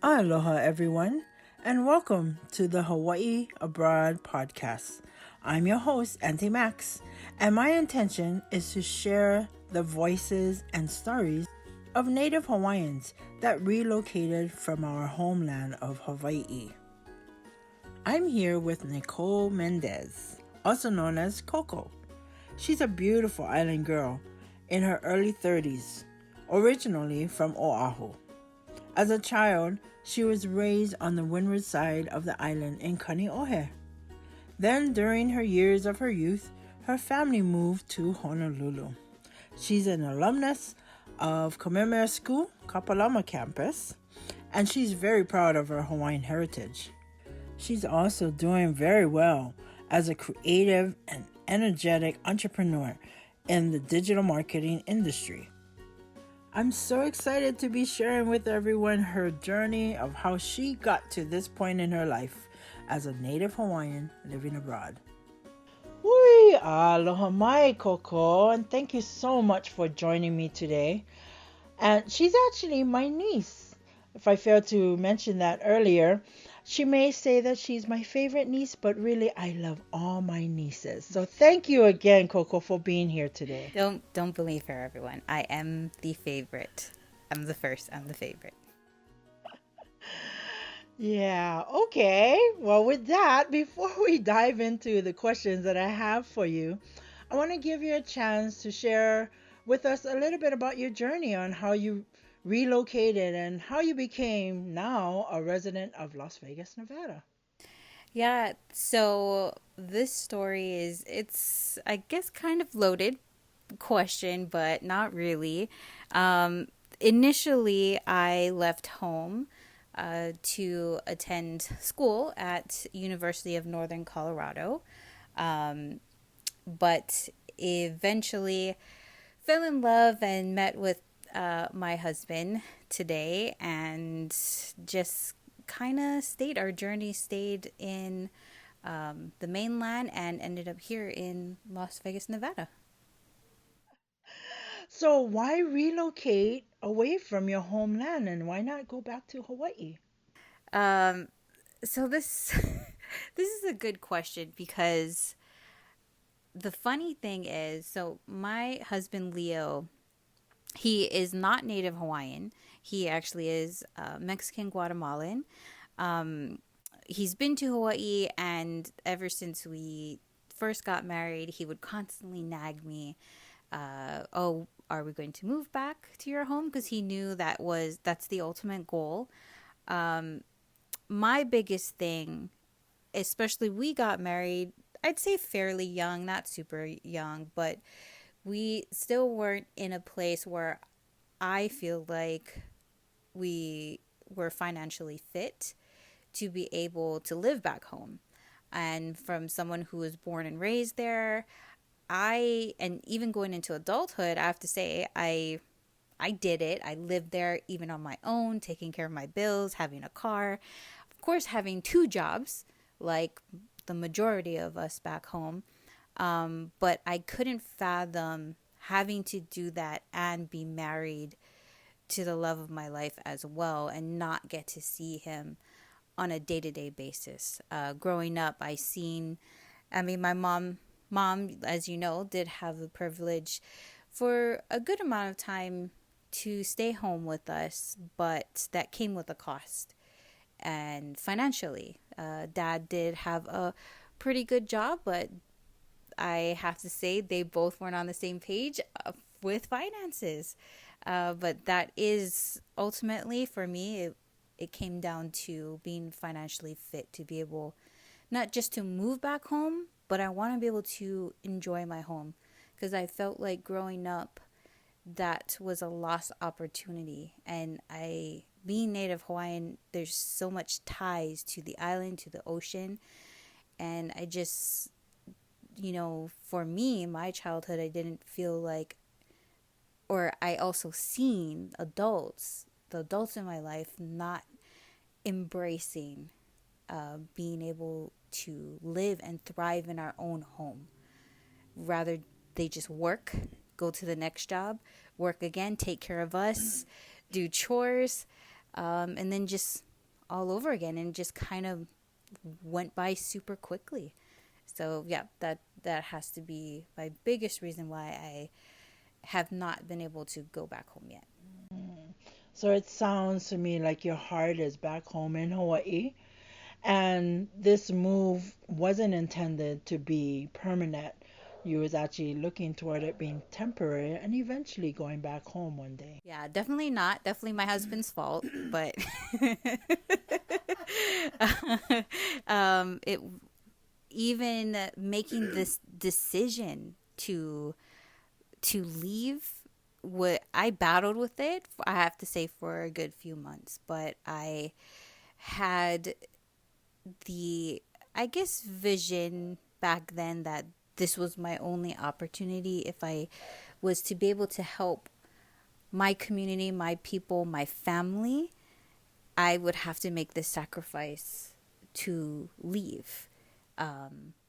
Aloha, everyone, and welcome to the Hawaii Abroad podcast. I'm your host, Auntie Max, and my intention is to share the voices and stories of Native Hawaiians that relocated from our homeland of Hawaii. I'm here with Nicole Mendez, also known as Koko. She's a beautiful island girl in her early 30s, originally from Oahu. As a child, she was raised on the windward side of the island in Kaneohe. Then, during her years of her youth, her family moved to Honolulu. She's an alumnus of Kamehameha School Kapalama campus, and she's very proud of her Hawaiian heritage. She's also doing very well as a creative and energetic entrepreneur in the digital marketing industry. I'm so excited to be sharing with everyone her journey of how she got to this point in her life as a Native Hawaiian living abroad. Hui, aloha mai, Koko, and thank you so much for joining me today. And she's actually my niece. If I failed to mention that earlier, she may say that she's my favorite niece, but really I love all my nieces. So thank you again, Koko, for being here today. Don't believe her, everyone. I am the favorite. I'm the first. I'm the favorite. Yeah, okay. Well, with that, before we dive into the questions that I have for you, I want to give you a chance to share with us a little bit about your journey on how you relocated and how you became now a resident of Las Vegas, Nevada. Yeah. So this story it's I guess kind of loaded question, but not really. Initially, I left home to attend school at University of Northern Colorado, but eventually fell in love and met with my husband today, and just kind of stayed. Our journey stayed in the mainland and ended up here in Las Vegas, Nevada. So, why relocate away from your homeland and why not go back to Hawaii? Um, so this this is a good question because the funny thing is, so my husband Leo, he is not native Hawaiian. He actually is Mexican Guatemalan. Um, he's been to Hawaii, and ever since we first got married, he would constantly nag me, "Oh, are we going to move back to your home?" Because he knew that's the ultimate goal. Um, my biggest thing, especially we got married, I'd say fairly young, not super young, but we still weren't in a place where I feel like we were financially fit to be able to live back home. And from someone who was born and raised there, and even going into adulthood, I have to say, I did it. I lived there even on my own, taking care of my bills, having a car, of course, having two jobs, like the majority of us back home. But I couldn't fathom having to do that and be married to the love of my life as well and not get to see him on a day-to-day basis. Growing up, my mom, as you know, did have the privilege for a good amount of time to stay home with us, but that came with a cost. And financially, dad did have a pretty good job, but I have to say they both weren't on the same page with finances. But that is ultimately for me, it came down to being financially fit to be able not just to move back home, but I want to be able to enjoy my home because I felt like growing up that was a lost opportunity. And being native Hawaiian, there's so much ties to the island, to the ocean. And I just, for me, my childhood, I didn't feel like, or I also seen the adults in my life not embracing being able to live and thrive in our own home. Rather, they just work, go to the next job, work again, take care of us, do chores, and then just all over again, and just kind of went by super quickly. So yeah, that has to be my biggest reason why I have not been able to go back home yet. So it sounds to me like your heart is back home in Hawaii, and this move wasn't intended to be permanent. You was actually looking toward it being temporary and eventually going back home one day. Yeah, definitely not. Definitely my husband's fault, but it even making this decision to leave, what I battled with it, I have to say, for a good few months, but I had the, I guess, vision back then that this was my only opportunity if I was to be able to help my community, my people, my family. I would have to make this sacrifice to leave.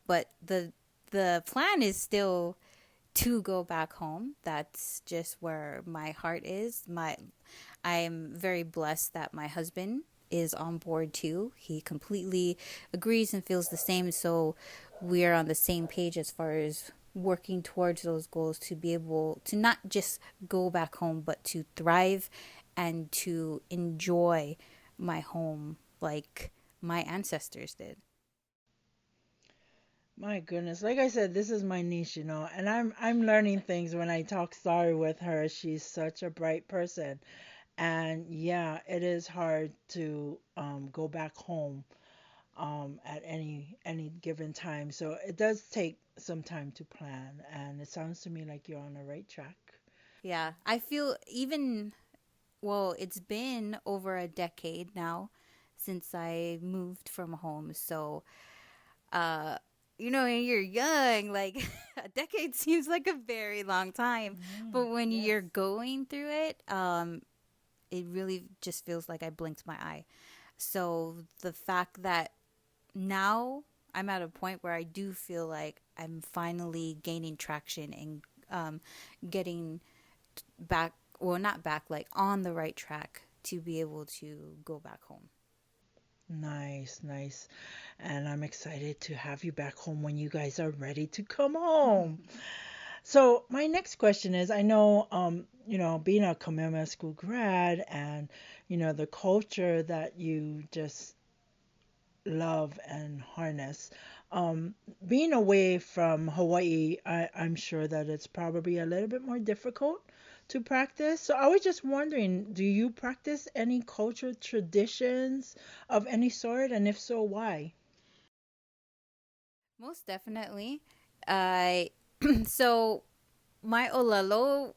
But the plan is still to go back home. That's just where my heart is. I am very blessed that my husband is on board too. He completely agrees and feels the same. So we're on the same page as far as working towards those goals, to be able to not just go back home, but to thrive and to enjoy my home like my ancestors did. My goodness, like I said, this is my niche, and I'm learning things when I talk story with her. She's such a bright person, and yeah, it is hard to go back home at any given time. So it does take some time to plan, and it sounds to me like you're on the right track. Yeah, I feel even, well, it's been over a decade now since I moved from home. So, uh, when you're young, like a decade seems like a very long time. But when Yes. you're going through it, it really just feels like I blinked my eye. So the fact that now I'm at a point where I do feel like I'm finally gaining traction and getting back, well, not back, like on the right track to be able to go back home. Nice, nice. And I'm excited to have you back home when you guys are ready to come home. So my next question is, I know, being a Kamehameha School grad and, the culture that you just love and harness. Being away from Hawaii, I'm sure that it's probably a little bit more difficult to practice. So I was just wondering, do you practice any cultural traditions of any sort? And if so, why? Most definitely. I so my olelo,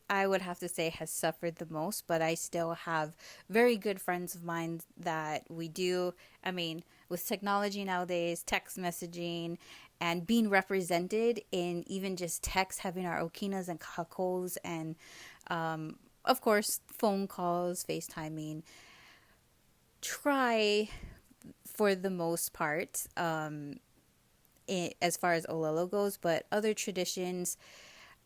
I would have to say, has suffered the most, but I still have very good friends of mine that we do. I mean, with technology nowadays, text messaging, and being represented in even just text, having our okinas and kakos, and of course, phone calls, FaceTiming, try for the most part, as far as Olelo goes, but other traditions,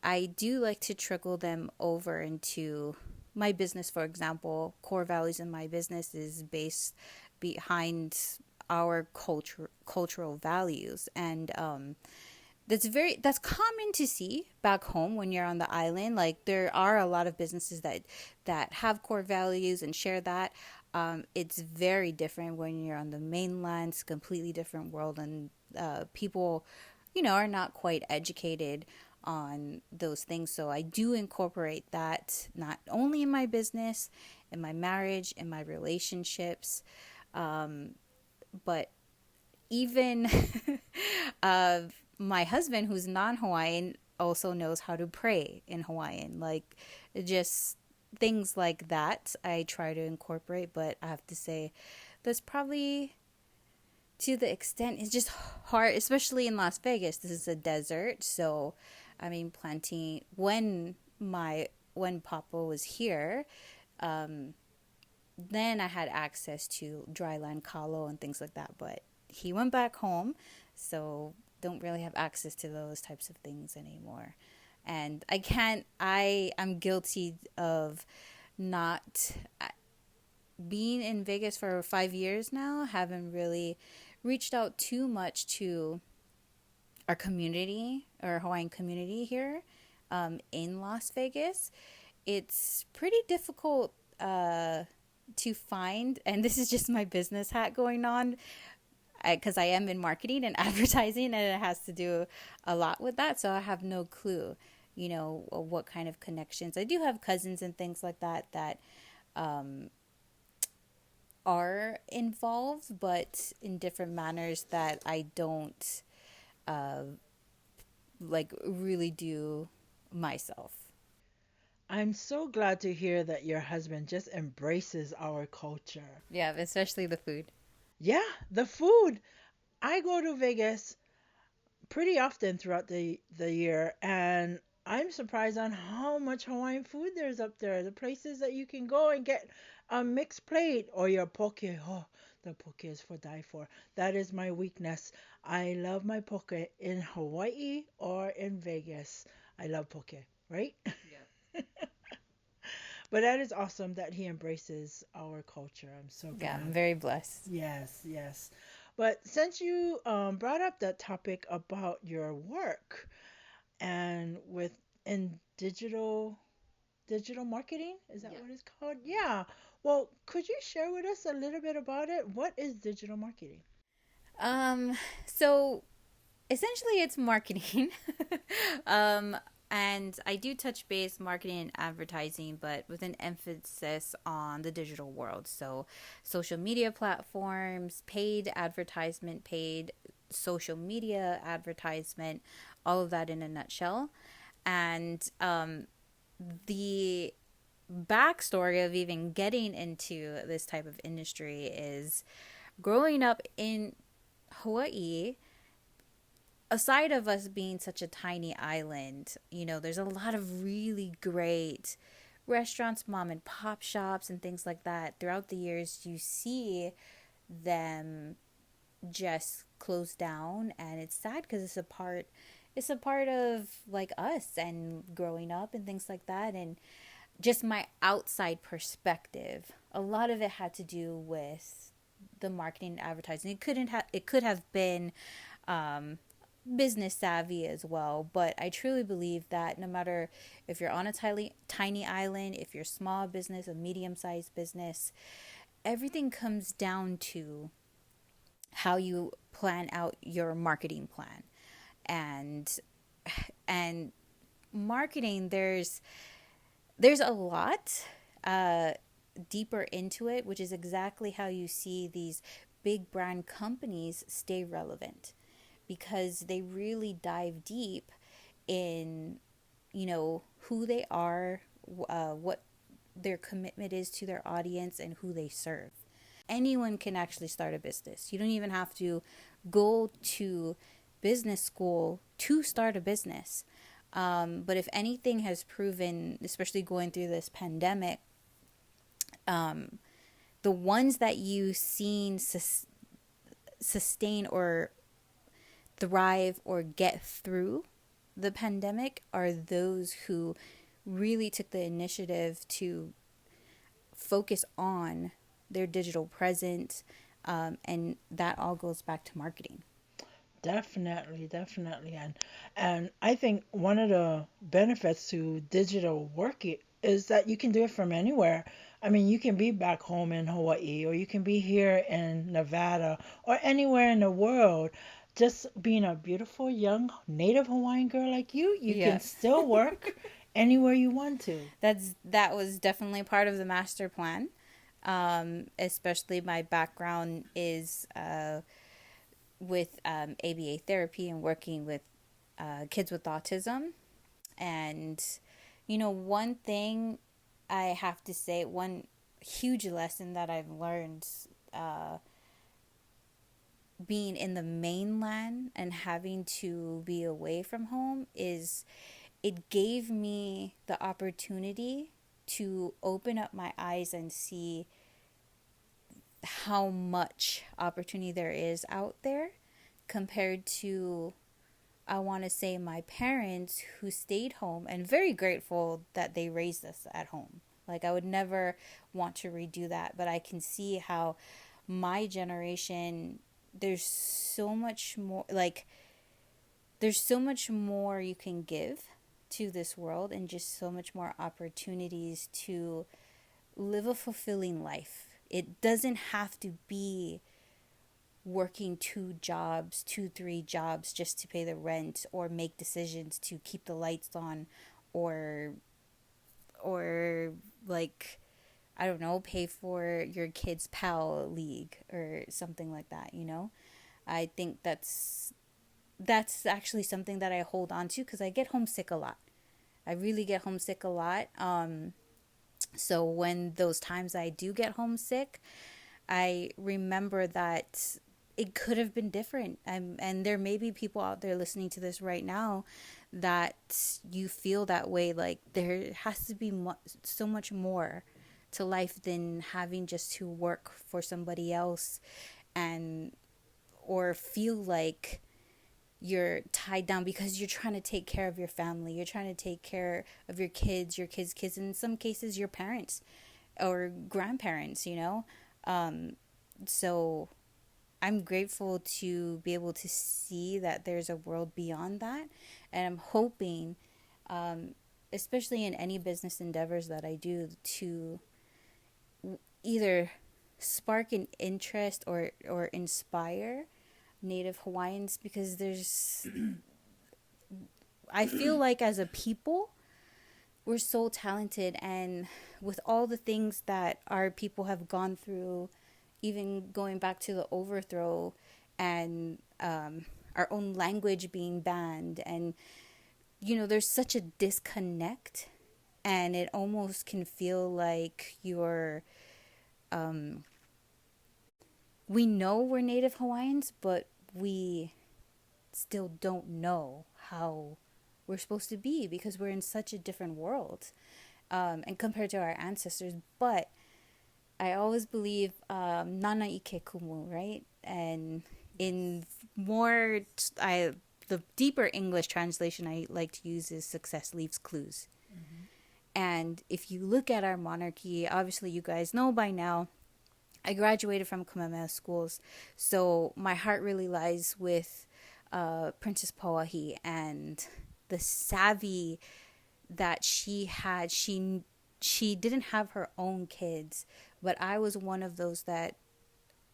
I do like to trickle them over into my business. For example, core values in my business is based behind our cultural values, and that's common to see back home when you're on the island. Like, there are a lot of businesses that have core values and share that. It's very different when you're on the mainland. It's a completely different world, and people, are not quite educated on those things. So I do incorporate that not only in my business, in my marriage, in my relationships, but even uh, my husband, who's non-Hawaiian, also knows how to pray in Hawaiian. Like, just things like that I try to incorporate, but I have to say that's probably, to the extent, it's just hard, especially in Las Vegas. This is a desert, so I mean, planting, when Papa was here, then I had access to dryland kalo and things like that. But he went back home, so don't really have access to those types of things anymore. And I'm guilty of not being in Vegas for 5 years now, haven't really reached out too much to our community, our Hawaiian community here in Las Vegas. It's pretty difficult to find, and this is just my business hat going on, because I am in marketing and advertising, and it has to do a lot with that. So I have no clue, what kind of connections. I do have cousins and things like that are involved, but in different manners that I don't really do myself. I'm so glad to hear that your husband just embraces our culture. Yeah, especially the food. Yeah, the food. I go to Vegas pretty often throughout the year, and I'm surprised on how much Hawaiian food there's up there. The places that you can go and get a mixed plate or your poke. Oh, the poke is for die for. That is my weakness. I love my poke in Hawaii or in Vegas. I love poke, right? But that is awesome that he embraces our culture. I'm so Yeah, I'm glad. very blessed. Yes, yes. But since you brought up that topic about your work and with in digital marketing, is that Yeah. what it's called? Yeah. Well, could you share with us a little bit about it? What is digital marketing? Um, so essentially it's marketing. um, and I do touch base marketing and advertising, but with an emphasis on the digital world. So social media platforms, paid advertisement, paid social media advertisement, all of that in a nutshell. And the backstory of even getting into this type of industry is growing up in Hawaii. Aside of us being such a tiny island, there's a lot of really great restaurants, mom and pop shops, and things like that. Throughout the years, you see them just close down, and it's sad because it's a part of like us and growing up and things like that. And just my outside perspective, a lot of it had to do with the marketing and advertising. It could have been um, business savvy as well, but I truly believe that no matter if you're on a tiny island, if you're small business, a medium sized business, everything comes down to how you plan out your marketing plan. And and marketing, there's a lot uh, deeper into it, which is exactly how you see these big brand companies stay relevant, because they really dive deep in, who they are, what their commitment is to their audience, and who they serve. Anyone can actually start a business. You don't even have to go to business school to start a business. But if anything has proven, especially going through this pandemic, the ones that you've seen sustain or thrive or get through the pandemic are those who really took the initiative to focus on their digital presence, and that all goes back to marketing. Definitely, definitely. And I think one of the benefits to digital work is that you can do it from anywhere. I mean, you can be back home in Hawaii or you can be here in Nevada or anywhere in the world. Just being a beautiful young native Hawaiian girl like you can Yeah. still work anywhere you want to. That was definitely part of the master plan. Especially my background is with ABA therapy and working with kids with autism. And, one thing I have to say, one huge lesson that I've learned uh, being in the mainland and having to be away from home is it gave me the opportunity to open up my eyes and see how much opportunity there is out there compared to, I want to say, my parents who stayed home, and very grateful that they raised us at home. Like, I would never want to redo that, but I can see how my generation, there's so much more, like, there's so much more you can give to this world, and just so much more opportunities to live a fulfilling life. It doesn't have to be working two jobs, two, three jobs just to pay the rent or make decisions to keep the lights on, or or like, I don't know, pay for your kids' PAL league or something like that, you know? I think that's actually something that I hold on to, because I get homesick a lot. I really get homesick a lot. So when those times I do get homesick, I remember that it could have been different. And there may be people out there listening to this right now that you feel that way. Like, there has to be so much more to life than having just to work for somebody else, and or feel like you're tied down because you're trying to take care of your family. You're trying to take care of your kids, kids, and in some cases, your parents or grandparents, you know? So I'm grateful to be able to see that there's a world beyond that. And I'm hoping, especially in any business endeavors that I do, to either spark an interest or inspire Native Hawaiians, because I feel like as a people, we're so talented, and with all the things that our people have gone through, even going back to the overthrow, and our own language being banned, and there's such a disconnect, and it almost can feel like you're we know we're Native Hawaiians, but we still don't know how we're supposed to be, because we're in such a different world, and compared to our ancestors. But I always believe nana ike kumu, right? And in the deeper English translation I like to use is success leaves clues. Mm-hmm. And if you look at our monarchy, obviously you guys know by now, I graduated from Kamehameha schools, so my heart really lies with Princess Pauahi and the savvy that she had. She didn't have her own kids, but I was one of those that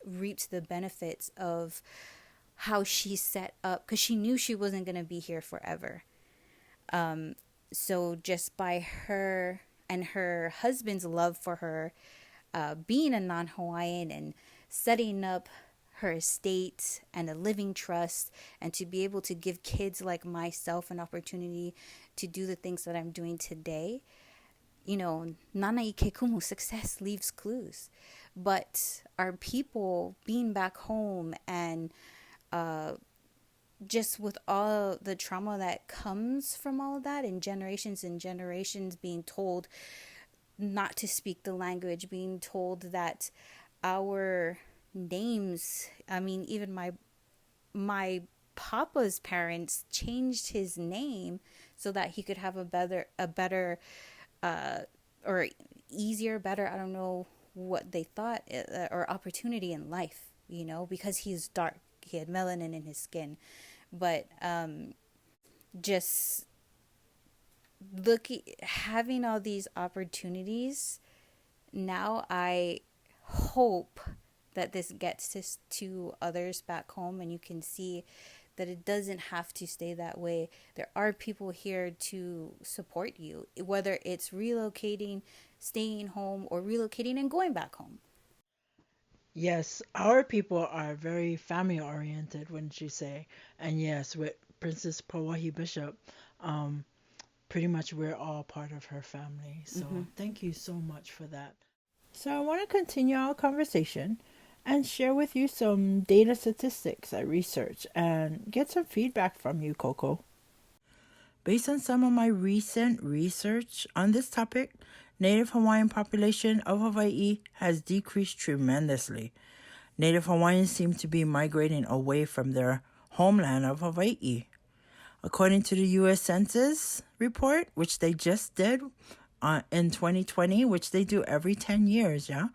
reaped the benefits of how she set up, because she knew she wasn't going to be here forever. So just by her and her husband's love for her, being a non-Hawaiian and setting up her estate and a living trust, and to be able to give kids like myself an opportunity to do the things that I'm doing today, nana ike kumu, success leaves clues. But our people being back home, and just with all the trauma that comes from all of that, and generations being told not to speak the language, being told that our names, I mean, even my papa's parents changed his name so that he could have a better or easier, better, I don't know what they thought, or opportunity in life, because he's dark, he had melanin in his skin. But just having all these opportunities, now I hope that this gets to others back home, and you can see that it doesn't have to stay that way. There are people here to support you, whether it's relocating, staying home, or relocating and going back home. Yes, our people are very family oriented, wouldn't you say? And yes, with Princess Pauahi Bishop, pretty much we're all part of her family. So Thank you so much for that. So I want to continue our conversation and share with you some data statistics I researched and get some feedback from you, Koko. Based on some of my recent research on this topic, Native Hawaiian population of Hawaii has decreased tremendously. Native Hawaiians seem to be migrating away from their homeland of Hawaii. According to the U.S. Census report, which they just did in 2020, which they do every 10 years, yeah?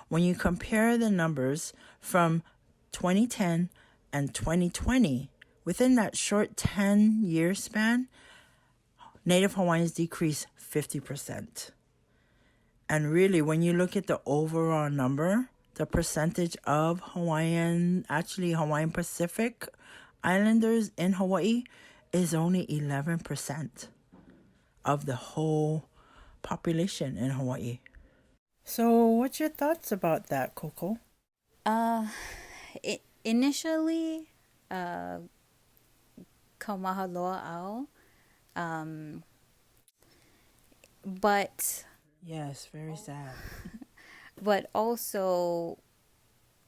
When you compare the numbers from 2010 and 2020, within that short 10-year span, Native Hawaiians decreased 50%. And really, when you look at the overall number, the percentage of Hawaiian Pacific Islanders in Hawaii is only 11% of the whole population in Hawaii. So, what's your thoughts about that, Koko? Initially, uh, Kamehameha ao, but Yes, very sad. but also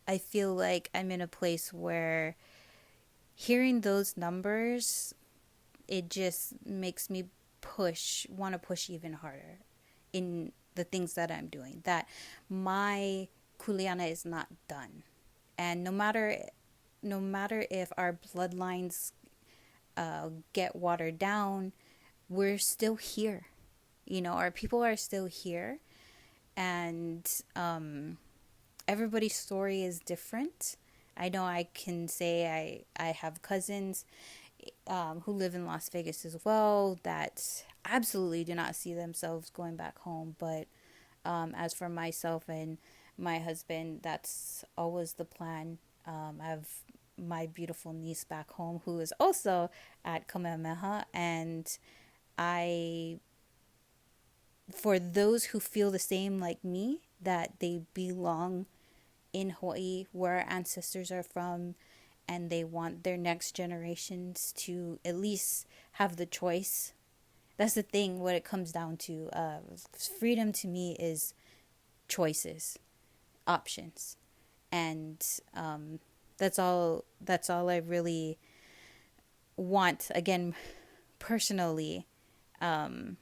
I feel like I'm in a place where hearing those numbers, it just makes me want to push even harder in the things that I'm doing. That my kuleana is not done, and no matter if our bloodlines get watered down, we're still here. Our people are still here, and everybody's story is different. I know I can say I have cousins who live in Las Vegas as well that absolutely do not see themselves going back home. But as for myself and my husband, that's always the plan. I have my beautiful niece back home who is also at Kamehameha, and I, for those who feel the same like me, that they belong in Hawaii, where our ancestors are from, and they want their next generations to at least have the choice. That's the thing, what it comes down to. Freedom to me is choices, options, and that's all I really want. Again, personally, I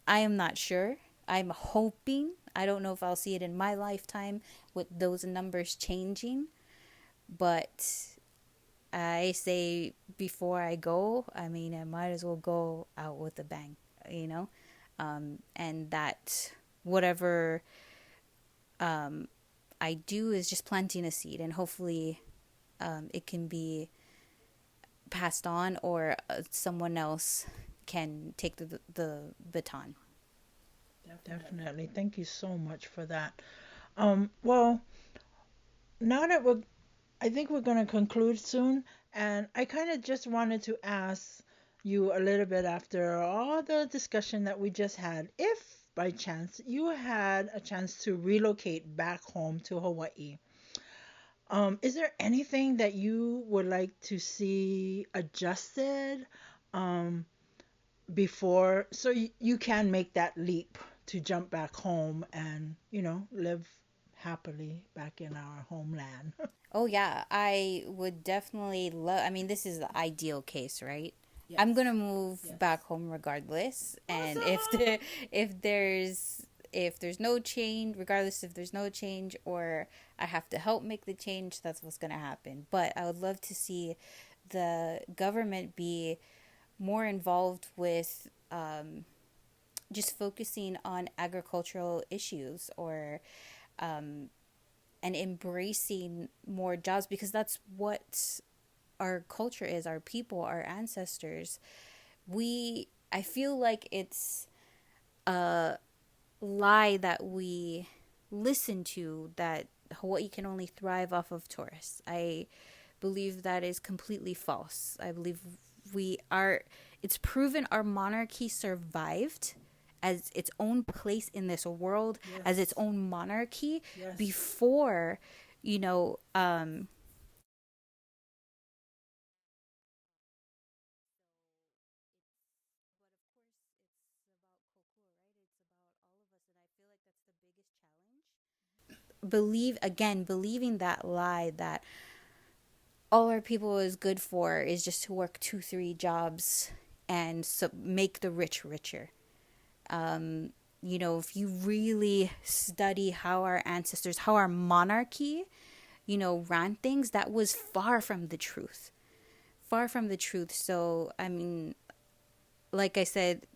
am not sure. I'm hoping. I don't know if I'll see it in my lifetime with those numbers changing. But I say before I go, I might as well go out with a bang, and that whatever I do is just planting a seed, and hopefully it can be passed on, or someone else can take the baton. Definitely. Thank you so much for that. Well, now that I think we're going to conclude soon, and I kind of just wanted to ask you a little bit after all the discussion that we just had, if by chance you had a chance to relocate back home to Hawaii, is there anything that you would like to see adjusted um, before, so you can make that leap to jump back home and, live happily back in our homeland? Oh yeah, I would definitely love. This is the ideal case, right? Yes. I'm gonna move Yes. back home regardless, and Awesome. if there's no change, regardless if there's no change or I have to help make the change, that's what's gonna happen. But I would love to see the government be more involved with just focusing on agricultural issues, or and embracing more jobs, because that's what our culture is, our people, our ancestors. I feel like it's a lie that we listen to, that Hawaii can only thrive off of tourists. I believe that is completely false. I believe it's proven our monarchy survived as its own place in this world, yes, as its own monarchy, yes, before, you know, believing that lie, that all our people is good for is just to work 2-3 jobs and so make the rich richer. If you really study how our ancestors, how our monarchy, ran things, that was far from the truth. Far from the truth. So, like I said,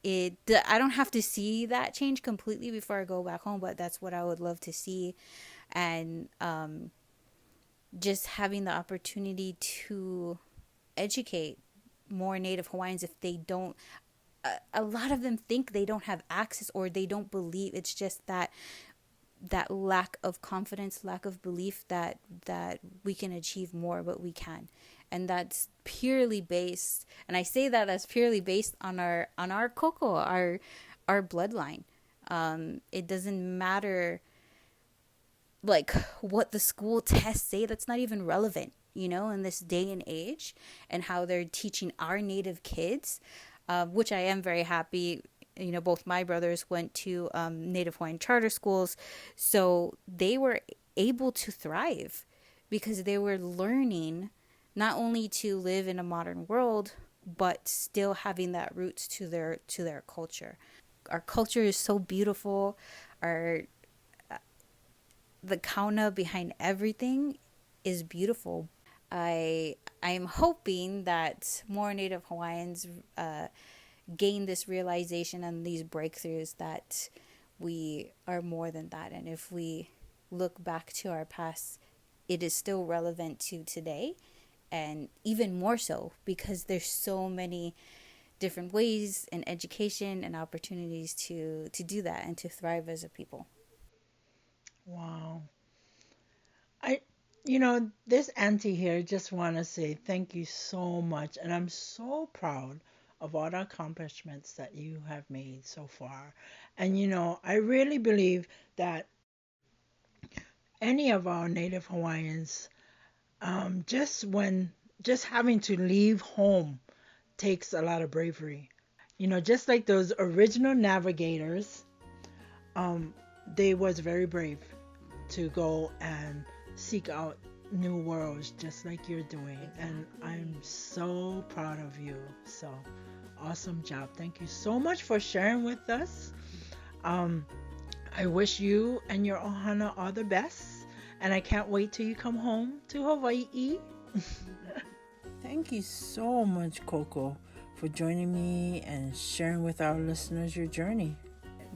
I don't have to see that change completely before I go back home, but that's what I would love to see. And just having the opportunity to educate more Native Hawaiians if they don't. A lot of them think they don't have access, or they don't believe. It's just that lack of confidence, lack of belief that we can achieve more, but we can. And that's purely based, and I say that as purely based on our Koko, our bloodline. It doesn't matter like what the school tests say. That's not even relevant, in this day and age, and how they're teaching our native kids, which I am very happy. Both my brothers went to Native Hawaiian charter schools, so they were able to thrive because they were learning not only to live in a modern world, but still having that roots to their culture. Our culture is so beautiful. The kauna behind everything is beautiful. I am hoping that more Native Hawaiians gain this realization and these breakthroughs that we are more than that. And if we look back to our past, it is still relevant to today, and even more so because there's so many different ways and education and opportunities to do that and to thrive as a people. Wow. I, this auntie here just want to say thank you so much. And I'm so proud of all the accomplishments that you have made so far. And, I really believe that any of our Native Hawaiians, just having to leave home takes a lot of bravery. Just like those original navigators, they was very brave to go and seek out new worlds just like you're doing. And I'm so proud of you. So awesome job. Thank you so much for sharing with us. I wish you and your ohana all the best, and I can't wait till you come home to Hawaii. Thank you so much, Koko, for joining me and sharing with our listeners your journey.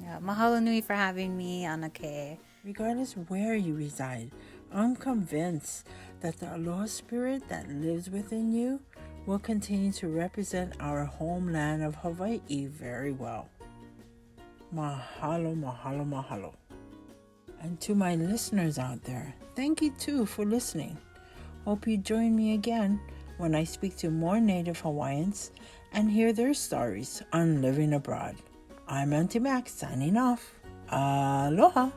Yeah, mahalo nui for having me, Anake. Regardless where you reside, I'm convinced that the aloha spirit that lives within you will continue to represent our homeland of Hawaii very well. Mahalo, mahalo, mahalo. And to my listeners out there, thank you too for listening. Hope you join me again when I speak to more Native Hawaiians and hear their stories on living abroad. I'm Auntie Max signing off. Aloha.